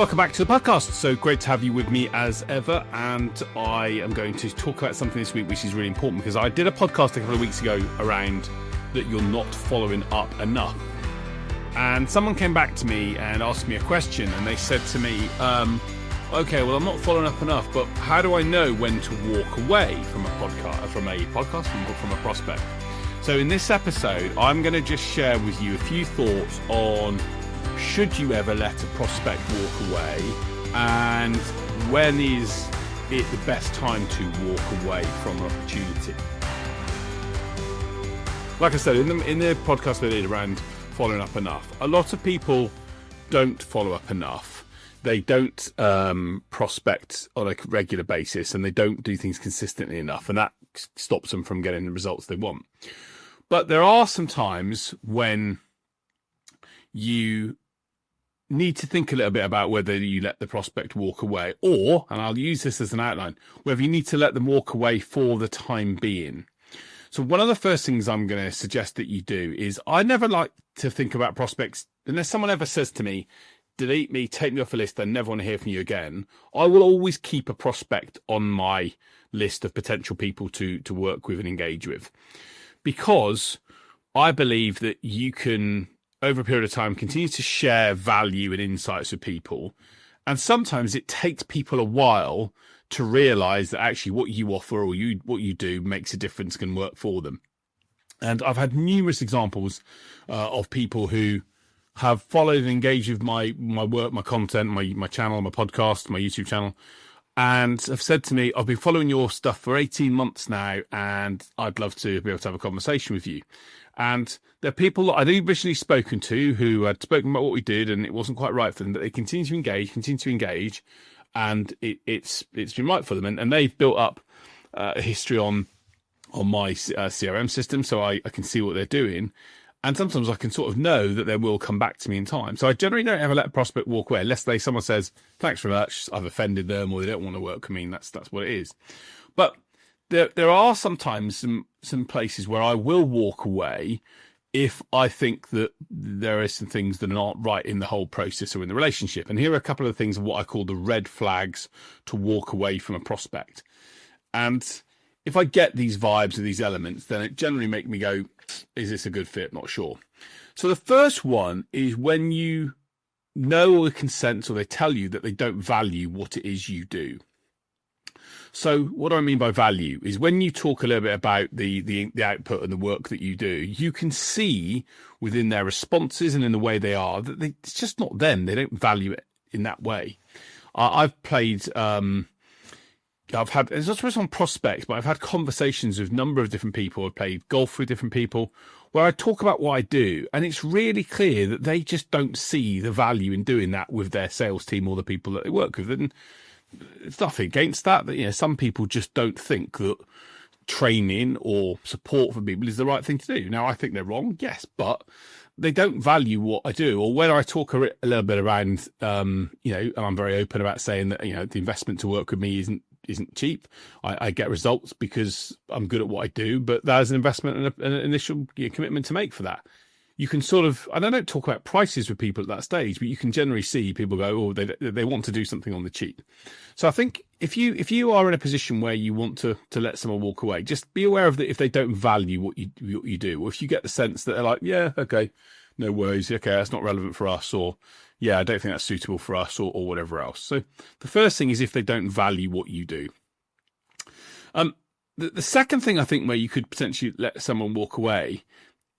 Welcome back to the podcast. So great to have you with me as ever. And I am going to talk about something this week which is really important, because I did a podcast a couple of weeks ago around that you're not following up enough. And someone came back to me and asked me a question, and they said to me, okay, well, I'm not following up enough, but how do I know when to walk away from a prospect? So in this episode, I'm going to just share with you a few thoughts on should you ever let a prospect walk away, and when is it the best time to walk away from an opportunity. Like I said, in the podcast I did around following up enough, a lot of people don't follow up enough. They don't prospect on a regular basis, and they don't do things consistently enough, and that stops them from getting the results they want. But there are some times when you need to think a little bit about whether you let the prospect walk away, or, and I'll use this as an outline, whether you need to let them walk away for the time being. So one of the first things I'm going to suggest that you do is, I never like to think about prospects, unless someone ever says to me, delete me, take me off a list, I never want to hear from you again. I will always keep a prospect on my list of potential people to work with and engage with, because I believe that you can, over a period of time, continue to share value and insights with people. And sometimes it takes people a while to realize that actually what you offer or what you do makes a difference, can work for them. And I've had numerous examples of people who have followed and engaged with my work, my content, my channel, my podcast, my YouTube channel, and have said to me, I've been following your stuff for 18 months now, and I'd love to be able to have a conversation with you. And there are people that I'd originally spoken to who had spoken about what we did, and it wasn't quite right for them, but they continue to engage, and it's been right for them. And they've built up a history on my CRM system, so I can see what they're doing. And sometimes I can sort of know that they will come back to me in time. So I generally don't ever let a prospect walk away unless someone says, thanks very much, I've offended them, or they don't want to work with me. That's what it is. But there are sometimes some places where I will walk away if I think that there are some things that are not right in the whole process or in the relationship. And here are a couple of things of what I call the red flags to walk away from a prospect. And if I get these vibes or these elements, then it generally make me go, is this a good fit? Not sure. So the first one is when you know or consent, or they tell you that they don't value what it is you do. So what do I mean by value is when you talk a little bit about the output and the work that you do, you can see within their responses and in the way they are that it's just not them. They don't value it in that way. I've played, I've had, it's not supposed on prospects, but I've had conversations with a number of different people. I've played golf with different people where I talk about what I do, and it's really clear that they just don't see the value in doing that with their sales team or the people that they work with. And it's nothing against that, but some people just don't think that training or support for people is the right thing to do. Now, I think they're wrong, yes, but they don't value what I do. Or when I talk a little bit around, and I'm very open about saying that, the investment to work with me isn't cheap. I get results because I'm good at what I do, but there's an investment and an initial commitment to make for that. You can sort of, and I don't talk about prices with people at that stage, but you can generally see people go, oh, they want to do something on the cheap. So I think if you are in a position where you want to let someone walk away, just be aware of that if they don't value what you do, or if you get the sense that they're like, yeah, okay, no worries, okay, that's not relevant for us, or yeah, I don't think that's suitable for us, or whatever else. So the first thing is if they don't value what you do. The second thing I think where you could potentially let someone walk away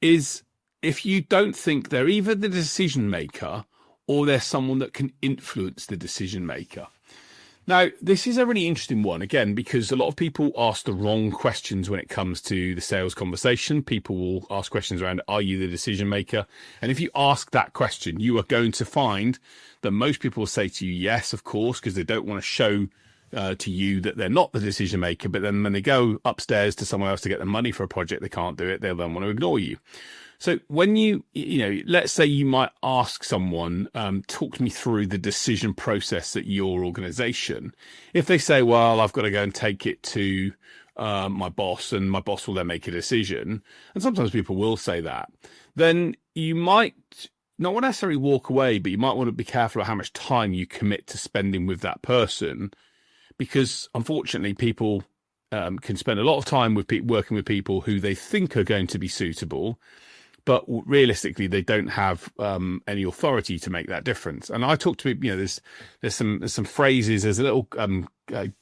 is if you don't think they're either the decision maker or they're someone that can influence the decision maker. Now, this is a really interesting one, again, because a lot of people ask the wrong questions when it comes to the sales conversation. People will ask questions around, are you the decision maker? And if you ask that question, you are going to find that most people will say to you, yes, of course, because they don't want to show to you that they're not the decision maker. But then when they go upstairs to someone else to get the money for a project, they can't do it. They'll then want to ignore you. So when let's say you might ask someone, talk me through the decision process at your organization. If they say, well, I've got to go and take it to my boss, and my boss will then make a decision, and sometimes people will say that, then you might not necessarily walk away, but you might want to be careful about how much time you commit to spending with that person, because unfortunately people can spend a lot of time with working with people who they think are going to be suitable, but realistically they don't have any authority to make that difference. And I talk to people, there's some phrases, there's a little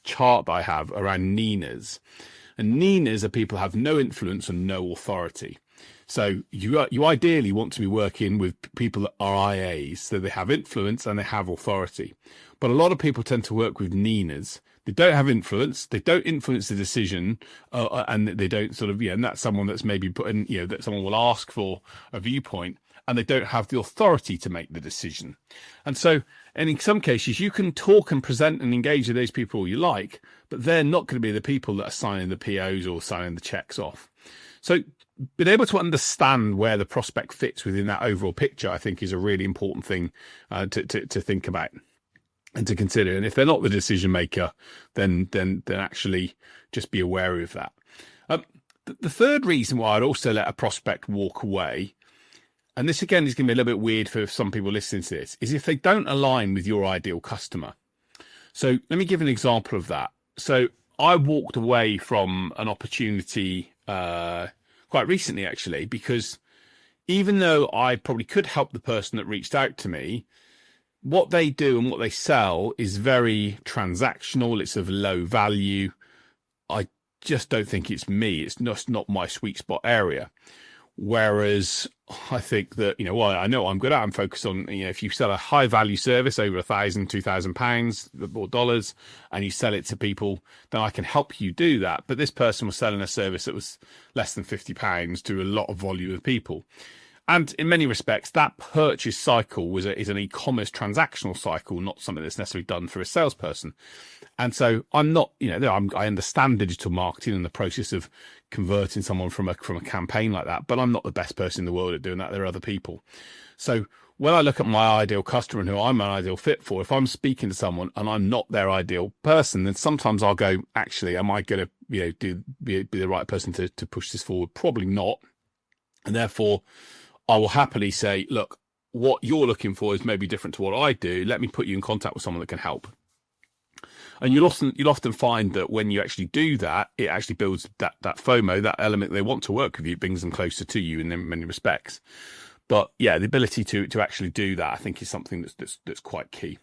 chart that I have around Ninas, and Ninas are people who have no influence and no authority. So you ideally want to be working with people that are IAs, so they have influence and they have authority. But a lot of people tend to work with Ninas. They don't have influence. They don't influence the decision, and they don't sort of, and that's someone that's maybe put in, that someone will ask for a viewpoint, and they don't have the authority to make the decision. And so, and in some cases, you can talk and present and engage with those people you like, but they're not going to be the people that are signing the POs or signing the checks off. So being able to understand where the prospect fits within that overall picture, I think, is a really important thing to think about and to consider. And if they're not the decision maker, then actually just be aware of that. The third reason why I'd also let a prospect walk away, and this again is going to be a little bit weird for some people listening to this, is if they don't align with your ideal customer. So let me give an example of that. So I walked away from an opportunity quite recently, actually, because even though I probably could help the person that reached out to me, what they do and what they sell is very transactional. It's of low value. I just don't think it's me. It's just not my sweet spot area. Whereas I think that, I know I'm good at, I'm focused on, if you sell a high value service over £1,000, £2,000 or dollars, and you sell it to people, then I can help you do that. But this person was selling a service that was less than £50 to a lot of volume of people. And in many respects, that purchase cycle is an e-commerce transactional cycle, not something that's necessarily done for a salesperson. And so I'm not, I understand digital marketing and the process of converting someone from a campaign like that, but I'm not the best person in the world at doing that. There are other people. So when I look at my ideal customer and who I'm an ideal fit for, if I'm speaking to someone and I'm not their ideal person, then sometimes I'll go, actually, am I going to, be the right person to push this forward? Probably not. And therefore, I will happily say, look, what you're looking for is maybe different to what I do. Let me put you in contact with someone that can help. And you'll often find that when you actually do that, it actually builds that FOMO, that element they want to work with you, brings them closer to you in many respects. But yeah, the ability to actually do that, I think, is something that's quite key.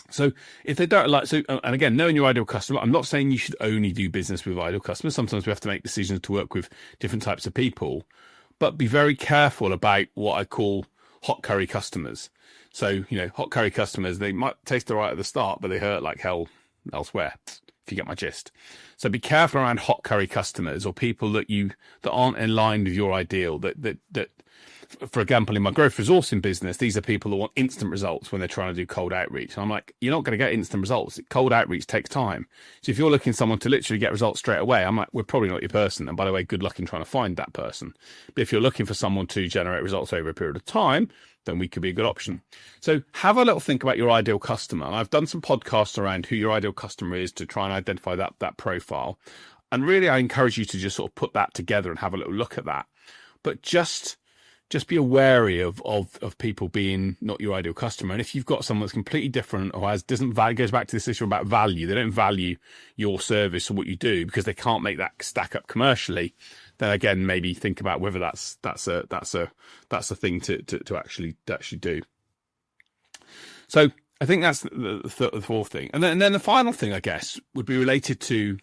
So if they don't and again, knowing your ideal customer, I'm not saying you should only do business with ideal customers. Sometimes we have to make decisions to work with different types of people, but be very careful about what I call hot curry customers. So, hot curry customers, they might taste all right at the start, but they hurt like hell elsewhere, if you get my gist. So be careful around hot curry customers or people that aren't in line with your ideal, that for example, in my growth resourcing business, these are people that want instant results when they're trying to do cold outreach. And I'm like, you're not going to get instant results. Cold outreach takes time. So if you're looking for someone to literally get results straight away, I'm like, we're probably not your person. And by the way, good luck in trying to find that person. But if you're looking for someone to generate results over a period of time, then we could be a good option. So have a little think about your ideal customer. And I've done some podcasts around who your ideal customer is to try and identify that profile. And really, I encourage you to just sort of put that together and have a little look at that. But just be wary of people being not your ideal customer. And if you've got someone that's completely different or goes back to this issue about value, they don't value your service or what you do because they can't make that stack up commercially, then again, maybe think about whether that's a thing to actually do. So I think that's the fourth thing. And then the final thing, I guess, would be related to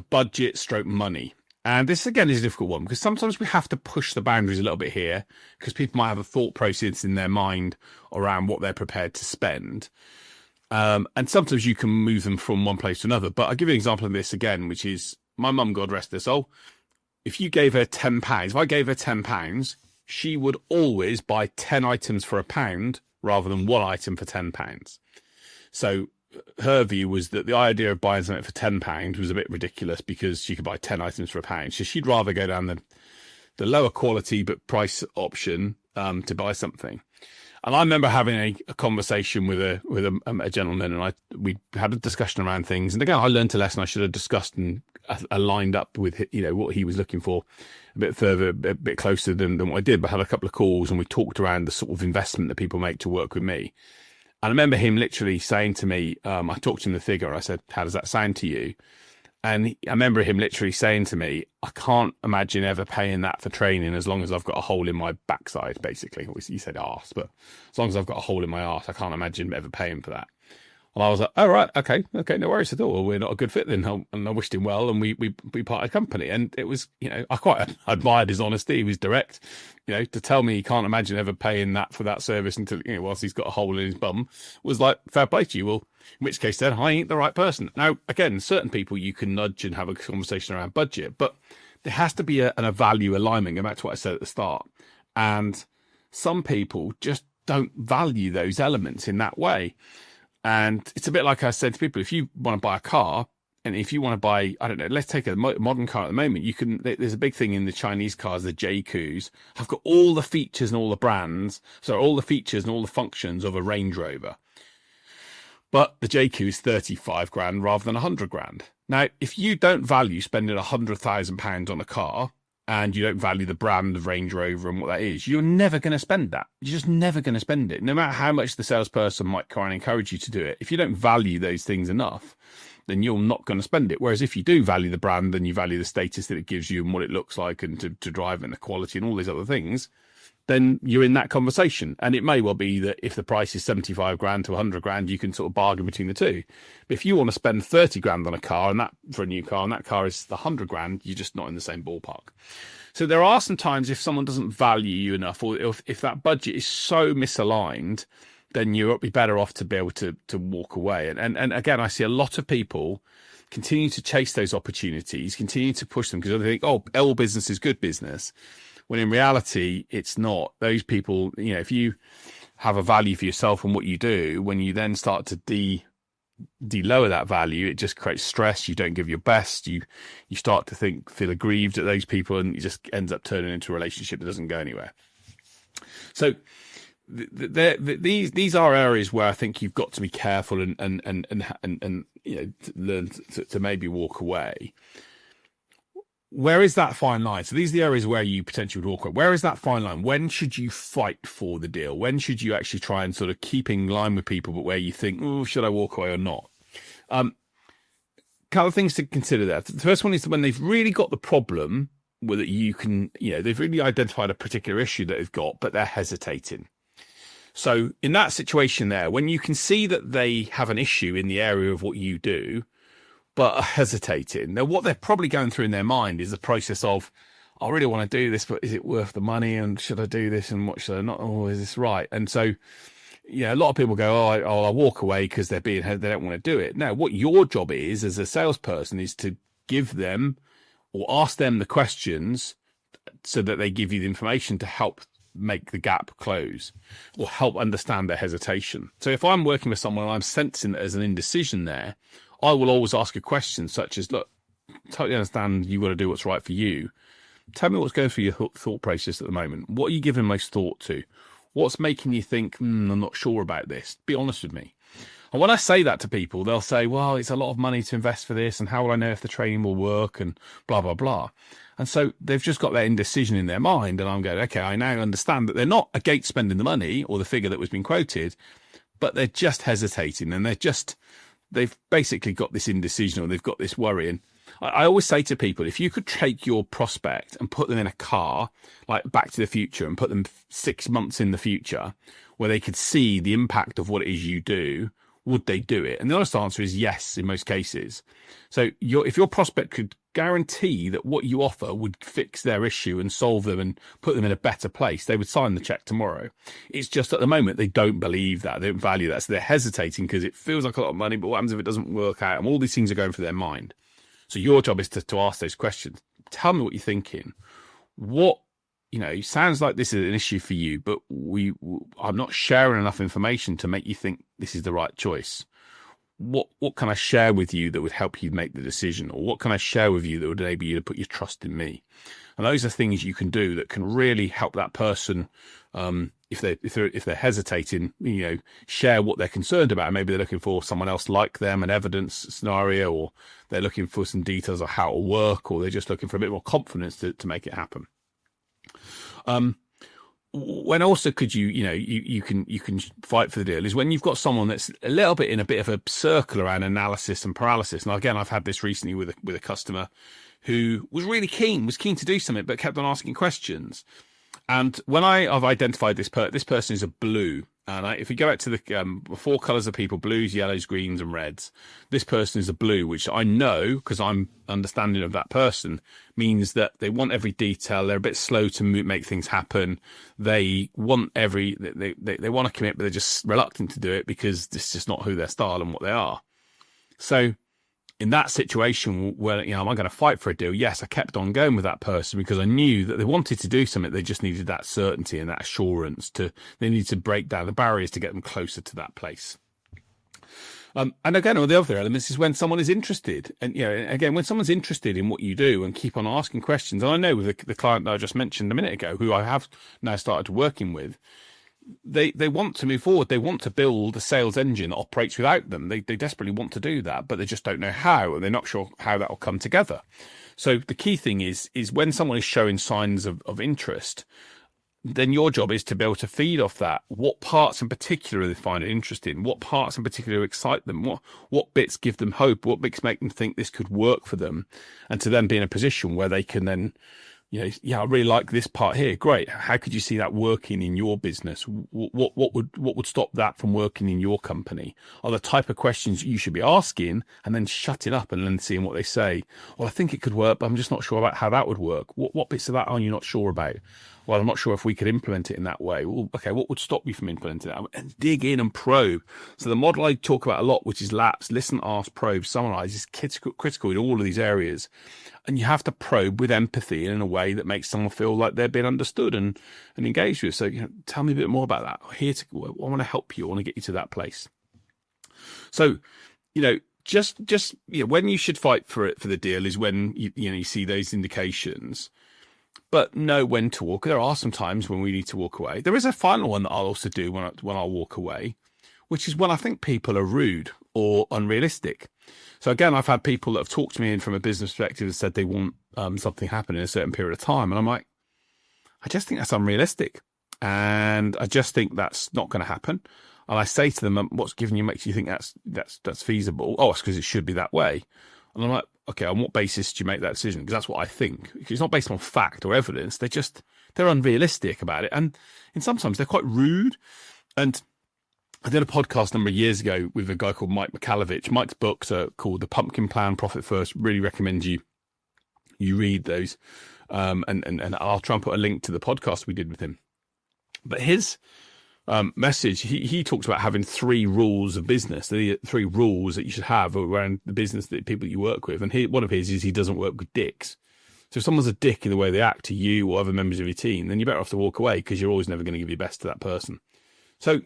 budget / money. And this, again, is a difficult one because sometimes we have to push the boundaries a little bit here because people might have a thought process in their mind around what they're prepared to spend. And sometimes you can move them from one place to another. But I'll give you an example of this again, which is my mum, God rest her soul. If you gave her £10, if I gave her £10, she would always buy 10 items for £1 rather than one item for £10. So her view was that the idea of buying something for £10 was a bit ridiculous because she could buy 10 items for £1. So she'd rather go down the lower quality but price option to buy something. And I remember having a conversation with a gentleman, and we had a discussion around things. And again, I learned a lesson I should have discussed and aligned up with, what he was looking for a bit further, a bit closer than what I did, but I had a couple of calls and we talked around the sort of investment that people make to work with me. And I remember him literally saying to me, I talked to him the figure. I said, how does that sound to you? And I remember him literally saying to me, I can't imagine ever paying that for training as long as I've got a hole in my backside, basically. He said arse, but as long as I've got a hole in my arse, I can't imagine ever paying for that. And I was like, oh, right, okay, no worries at all. Well, we're not a good fit then. And I wished him well, and we parted company. And it was, I quite admired his honesty. He was direct, to tell me he can't imagine ever paying that for that service until, whilst he's got a hole in his bum, was like, fair play to you. Well, in which case then I ain't the right person. Now, again, certain people you can nudge and have a conversation around budget, but there has to be a value alignment, go back to what I said at the start. And some people just don't value those elements in that way. And it's a bit like I said to people, if you want to buy a car, and if you want to buy, I don't know, let's take a modern car at the moment, there's a big thing in the Chinese cars, the JQs, have got all the features and all the brands, so all the features and all the functions of a Range Rover. But the JQ is 35 grand rather than 100 grand. Now, if you don't value spending £100,000 on a car, and you don't value the brand of Range Rover and what that is, you're never going to spend that. You're just never going to spend it. No matter how much the salesperson might try and encourage you to do it, if you don't value those things enough, then you're not going to spend it. Whereas if you do value the brand and you value the status that it gives you and what it looks like and to drive and the quality and all these other things, then you're in that conversation. And it may well be that if the price is 75 grand to 100 grand, you can sort of bargain between the two. But if you want to spend 30 grand on a car and that for a new car, and that car is the 100 grand, you're just not in the same ballpark. So there are some times if someone doesn't value you enough, or if that budget is so misaligned, then you'll be better off to be able to walk away. And again, I see a lot of people continue to chase those opportunities, continue to push them because they think, oh, all business is good business. When in reality, it's not. Those people, if you have a value for yourself and what you do, when you then start to de-lower that value, it just creates stress. You don't give your best. You start to feel aggrieved at those people, and it just ends up turning into a relationship that doesn't go anywhere. So these are areas where I think you've got to be careful and learn to maybe walk away. Where is that fine line? So these are the areas where you potentially would walk away. Where is that fine line? When should you fight for the deal? When should you actually try and sort of keep in line with people, but where you think, oh, should I walk away or not? Couple of things to consider there. The first one is when they've really got the problem with it, they've really identified a particular issue that they've got, but they're hesitating. So in that situation there, when you can see that they have an issue in the area of what you do, but are hesitating. Now, what they're probably going through in their mind is the process of, I really want to do this, but is it worth the money? And should I do this? And what should I not? Oh, is this right? And so, a lot of people go, I'll walk away because they don't want to do it. Now, what your job is as a salesperson is to give them or ask them the questions so that they give you the information to help make the gap close or help understand their hesitation. So if I'm working with someone and I'm sensing that there's an indecision there, I will always ask a question such as, look, totally understand you've got to do what's right for you. Tell me what's going through your thought process at the moment. What are you giving most thought to? What's making you think, I'm not sure about this? Be honest with me. And when I say that to people, they'll say, well, it's a lot of money to invest for this, and how will I know if the training will work, and blah, blah, blah. And so they've just got that indecision in their mind, and I'm going, okay, I now understand that they're not against spending the money or the figure that was being quoted, but they're just hesitating, and they've basically got this indecision, or they've got this worry. And I always say to people, if you could take your prospect and put them in a car, like Back to the Future, and put them 6 months in the future, where they could see the impact of what it is you do, would they do it? And the honest answer is yes, in most cases. So if your prospect could guarantee that what you offer would fix their issue and solve them and put them in a better place, they would sign the check tomorrow. It's just at the moment they don't believe that, they don't value that, so they're hesitating because it feels like a lot of money, but what happens if it doesn't work out? And all these things are going through their mind. So your job is to ask those questions. Tell me what you're thinking. What, it sounds like this is an issue for you, but I'm not sharing enough information to make you think this is the right choice. What can I share with you that would help you make the decision? Or what can I share with you that would enable you to put your trust in me? And those are things you can do that can really help that person If they're hesitating, share what they're concerned about. Maybe they're looking for someone else like them, an evidence scenario, or they're looking for some details of how it'll work, or they're just looking for a bit more confidence to make it happen. When also you can fight for the deal is when you've got someone that's a little bit in a bit of a circle around analysis and paralysis. And again, I've had this recently with a customer who was really keen to do something, but kept on asking questions. And when I've identified this person is a blue, and if you go back to the 4 colours of people, blues, yellows, greens and reds, this person is a blue, which I know, because I'm understanding of that person, means that they want every detail. They're a bit slow to make things happen. They want they want to commit, but they're just reluctant to do it because this is just not who their style and what they are. So in that situation where, am I going to fight for a deal? Yes, I kept on going with that person because I knew that they wanted to do something. They just needed that certainty and that assurance they needed to break down the barriers to get them closer to that place. And again, one of the other elements is when someone is interested. And, again, when someone's interested in what you do and keep on asking questions. And I know with the client that I just mentioned a minute ago, who I have now started working with, they want to move forward. They want to build a sales engine that operates without them. They desperately want to do that, but they just don't know how, and they're not sure how that will come together. So the key thing is when someone is showing signs of interest, then your job is to be able to feed off that. What parts in particular they find it interesting? What parts in particular excite them? What bits give them hope? What bits make them think this could work for them? And to then be in a position where they can then, I really like this part here. Great. How could you see that working in your business? What would stop that from working in your company? Are the type of questions you should be asking and then shutting up and then seeing what they say. Well, I think it could work, but I'm just not sure about how that would work. What bits of that are you not sure about? Well, I'm not sure if we could implement it in that way. Well, okay, what would stop you from implementing that? And dig in and probe. So the model I talk about a lot, which is LAPS, listen, ask, probe, summarize, is critical in all of these areas. And you have to probe with empathy and in a way that makes someone feel like they're being understood and engaged with. So, tell me a bit more about that. I want to help you. I want to get you to that place. So, just when you should fight for the deal is when you see those indications. But know when to walk. There are some times when we need to walk away. There is a final one that I'll also do when I walk away, which is when I think people are rude or unrealistic. So again, I've had people that have talked to me in from a business perspective and said they want something happen in a certain period of time. And I'm like, I just think that's unrealistic. And I just think that's not going to happen. And I say to them, what's makes you think that's feasible? Oh, it's because it should be that way. And I'm like, okay, on what basis do you make that decision? Because that's what I think. It's not based on fact or evidence. They're unrealistic about it. And sometimes they're quite rude. And I did a podcast a number of years ago with a guy called Mike Michalowicz. Mike's books are called The Pumpkin Plan, Profit First. Really recommend you read those. And I'll try and put a link to the podcast we did with him. But his message, he talks about having 3 rules of business, the 3 rules that you should have around the business, that people you work with. And one of his is he doesn't work with dicks. So if someone's a dick in the way they act to you or other members of your team, then you're better off to walk away because you're always never going to give your best to that person. So,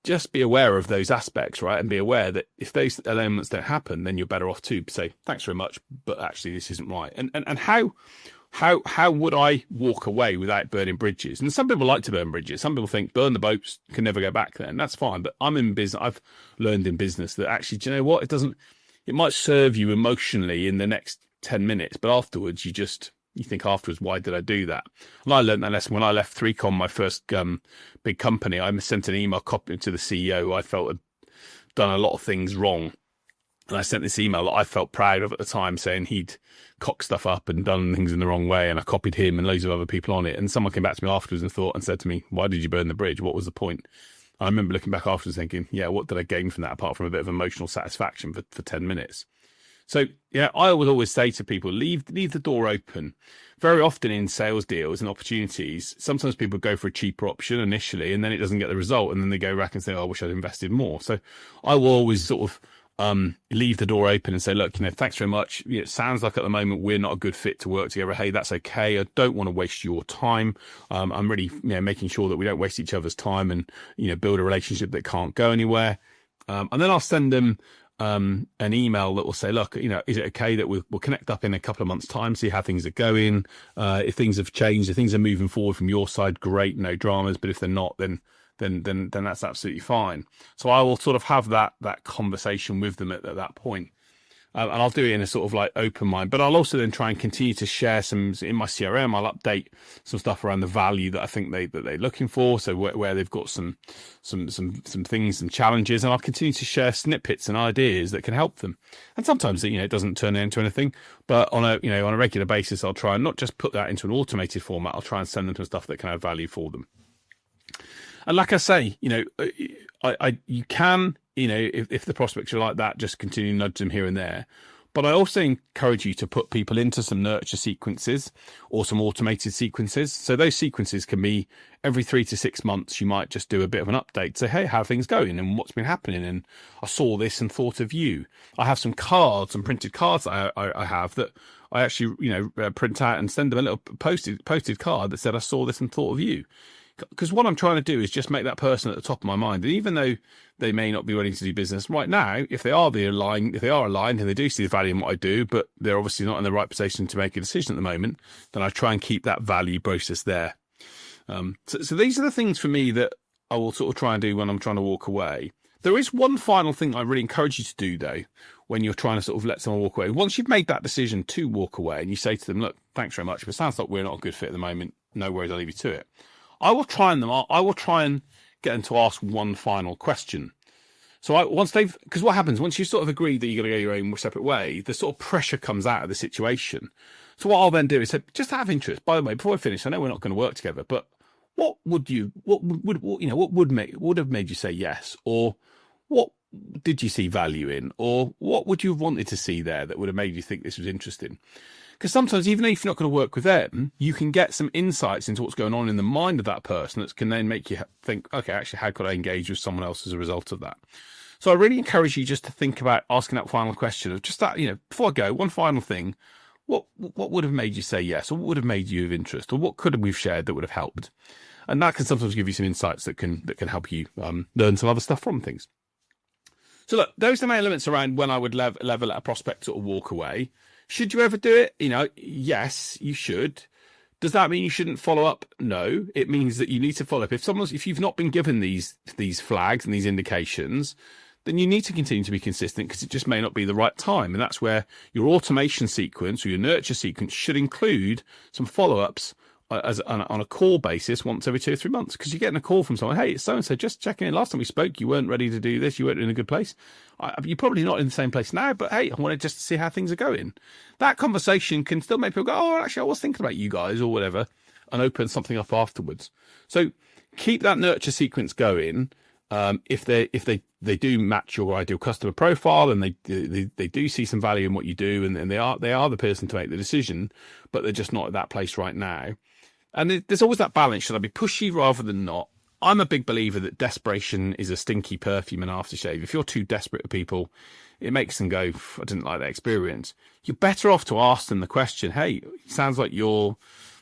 just be aware of those aspects, right? And be aware that if those elements don't happen, then you're better off to say, thanks very much, but actually this isn't right. And how would I walk away without burning bridges? And some people like to burn bridges. Some people think burn the boats, can never go back there. And that's fine. But I'm in business. I've learned in business that actually, do you know what? It might serve you emotionally in the next 10 minutes, but afterwards you think afterwards, why did I do that? And I learned that lesson when I left 3Com, my first big company. I sent an email copy to the CEO who I felt had done a lot of things wrong. And I sent this email that I felt proud of at the time, saying he'd cocked stuff up and done things in the wrong way. And I copied him and loads of other people on it. And someone came back to me afterwards and said to me, why did you burn the bridge? What was the point? I remember looking back afterwards thinking, what did I gain from that apart from a bit of emotional satisfaction for 10 minutes? So, I would always say to people, leave the door open. Very often in sales deals and opportunities, sometimes people go for a cheaper option initially and then it doesn't get the result. And then they go back and say, I wish I'd invested more. So I will always sort of leave the door open and say, look, thanks very much. It sounds like at the moment we're not a good fit to work together. Hey, that's okay. I don't want to waste your time. I'm really making sure that we don't waste each other's time and, build a relationship that can't go anywhere. And then I'll send them an email that will say, look, is it okay that we'll connect up in a couple of months' time, see how things are going? If things have changed, if things are moving forward from your side, great, no dramas. But if they're not, then that's absolutely fine. So I will sort of have that conversation with them at that point. And I'll do it in a sort of like open mind, but I'll also then try and continue to share some in my CRM. I'll update some stuff around the value that I think that they're looking for. So where they've got some things and challenges, and I'll continue to share snippets and ideas that can help them. And sometimes, it doesn't turn into anything, but on a regular basis, I'll try and not just put that into an automated format. I'll try and send them some stuff that can have value for them. And like I say, you can, if the prospects are like that, just continue to nudge them here and there. But I also encourage you to put people into some nurture sequences or some automated sequences. So those sequences can be every 3 to 6 months. You might just do a bit of an update. Say, hey, how are things going and what's been happening? And I saw this and thought of you. I have some cards, some printed cards that I have that I actually, print out and send them a little posted card that said, I saw this and thought of you. Because what I'm trying to do is just make that person at the top of my mind. And even though they may not be willing to do business right now, if they are aligned and they do see the value in what I do, but they're obviously not in the right position to make a decision at the moment, then I try and keep that value process there. So these are the things for me that I will sort of try and do when I'm trying to walk away. There is one final thing I really encourage you to do, though, when you're trying to sort of let someone walk away. Once you've made that decision to walk away and you say to them, look, thanks very much, but it sounds like we're not a good fit at the moment. No worries, I'll leave you to it. I will try and get them to ask one final question. So because what happens once you sort of agree that you're going to go your own separate way, the sort of pressure comes out of the situation. So what I'll then do is say, just out of interest, by the way, before I finish, I know we're not going to work together, but what would have made you say yes? Or what did you see value in? Or what would you have wanted to see there that would have made you think this was interesting? Because sometimes, even if you're not going to work with them, you can get some insights into what's going on in the mind of that person that can then make you think, okay, actually, how could I engage with someone else as a result of that? So I really encourage you just to think about asking that final question of just that, before I go, one final thing, what would have made you say yes? Or what would have made you of interest? Or what could we've shared that would have helped? And that can sometimes give you some insights that can help you learn some other stuff from things. So look, those are my elements around when I would level at a prospect sort of walk away. Should you ever do it? Yes, you should. Does that mean you shouldn't follow up? No, it means that you need to follow up. If you've not been given these flags and these indications, then you need to continue to be consistent because it just may not be the right time. And that's where your automation sequence or your nurture sequence should include some follow-ups on a call basis once every 2 or 3 months, because you're getting a call from someone, hey, it's so-and-so, just checking in. Last time we spoke, you weren't ready to do this. You weren't in a good place. You're probably not in the same place now, but hey, I wanted just to see how things are going. That conversation can still make people go, oh, actually, I was thinking about you guys or whatever, and open something up afterwards. So keep that nurture sequence going. If they do match your ideal customer profile and they do see some value in what you do and they are the person to make the decision, but they're just not at that place right now. And there's always that balance. Should I be pushy rather than not? I'm a big believer that desperation is a stinky perfume and aftershave. If you're too desperate for people, it makes them go, I didn't like that experience. You're better off to ask them the question, hey, it sounds like you're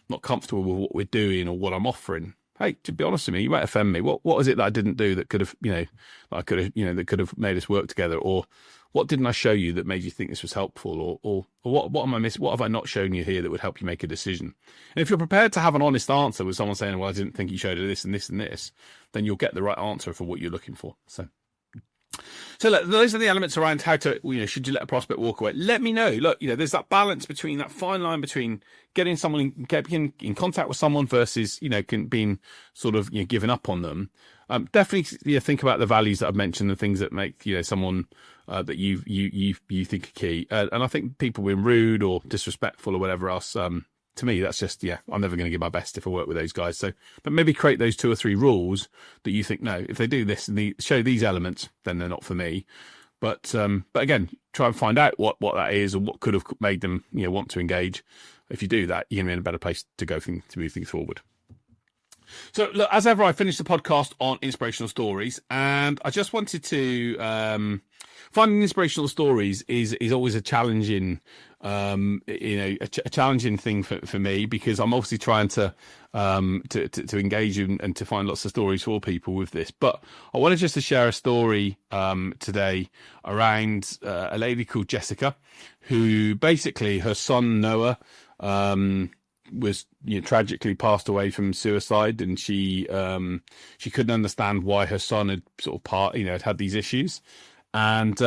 not comfortable with what we're doing or what I'm offering. Hey, to be honest with me, you might offend me. What is it that I didn't do that could have, that could have made us work together? Or what didn't I show you that made you think this was helpful? Or what am I missing? What have I not shown you here that would help you make a decision? And if you're prepared to have an honest answer with someone saying, well, I didn't think you showed this and this and this, then you'll get the right answer for what you're looking for. So look, those are the elements around how to, should you let a prospect walk away? Let me know. Look, there's that balance between that fine line between getting someone in contact with someone versus, being sort of, giving up on them. Definitely think about the values that I've mentioned, the things that make, someone that you think are key. And I think people being rude or disrespectful or whatever else, to me, that's just, I'm never going to give my best if I work with those guys. So, but maybe create those 2 or 3 rules that you think, no, if they do this and show these elements, then they're not for me. But again, try and find out what that is or what could have made them, want to engage. If you do that, you're going to be in a better place to move things forward. So, look, as ever, I finished the podcast on inspirational stories, and I just wanted to finding inspirational stories is always a challenging, a challenging thing for me, because I'm obviously trying to engage and to find lots of stories for people with this. But I wanted just to share a story today around a lady called Jessica, who basically her son Noah was tragically passed away from suicide, and she couldn't understand why her son had sort of had these issues, and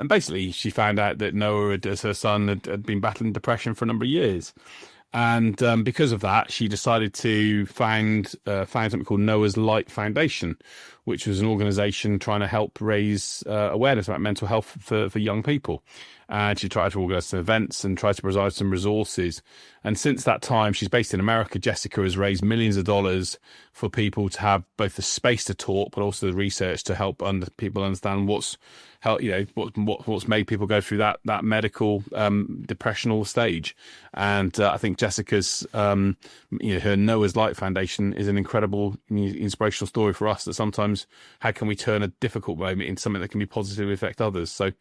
basically she found out that Noah, as her son, had been battling depression for a number of years, and because of that, she decided to found something called Noah's Light Foundation, which was an organisation trying to help raise awareness about mental health for young people. And she tried to organise some events and tried to provide some resources. And since that time, she's based in America. Jessica has raised millions of dollars for people to have both the space to talk, but also the research to help people understand what's made people go through that medical depressional stage. And I think Jessica's her Noah's Light Foundation is an incredible inspirational story for us, that sometimes how can we turn a difficult moment into something that can be positively affect others. So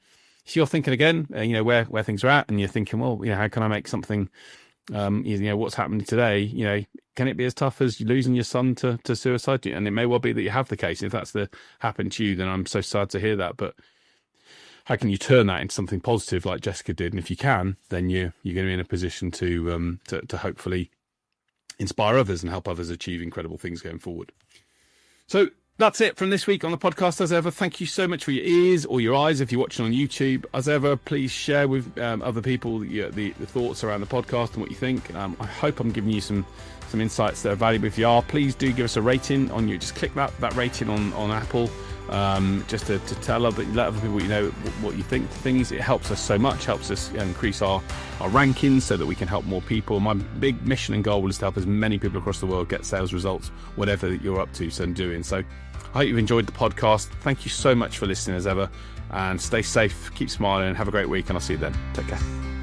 if you're thinking again, where things are at, and you're thinking, well, how can I make something, what's happening today, can it be as tough as losing your son to suicide? And it may well be that you have the case. If that's happened to you, then I'm so sad to hear that. But how can you turn that into something positive like Jessica did? And if you can, then you're going to be in a position to hopefully inspire others and help others achieve incredible things going forward. So that's it from this week on the podcast. As ever, thank you so much for your ears or your eyes if you're watching on YouTube. As ever, please share with other people the thoughts around the podcast and what you think. I hope I'm giving you some insights that are valuable. If you are, please do give us a rating on you. Just click that rating on Apple, just to let other people what you think of things. It helps us so much, helps us increase our rankings so that we can help more people. My big mission and goal is to help as many people across the world get sales results, whatever you're up to and doing. So I hope you've enjoyed the podcast. Thank you so much for listening as ever, and stay safe, keep smiling, and have a great week, and I'll see you then. Take care.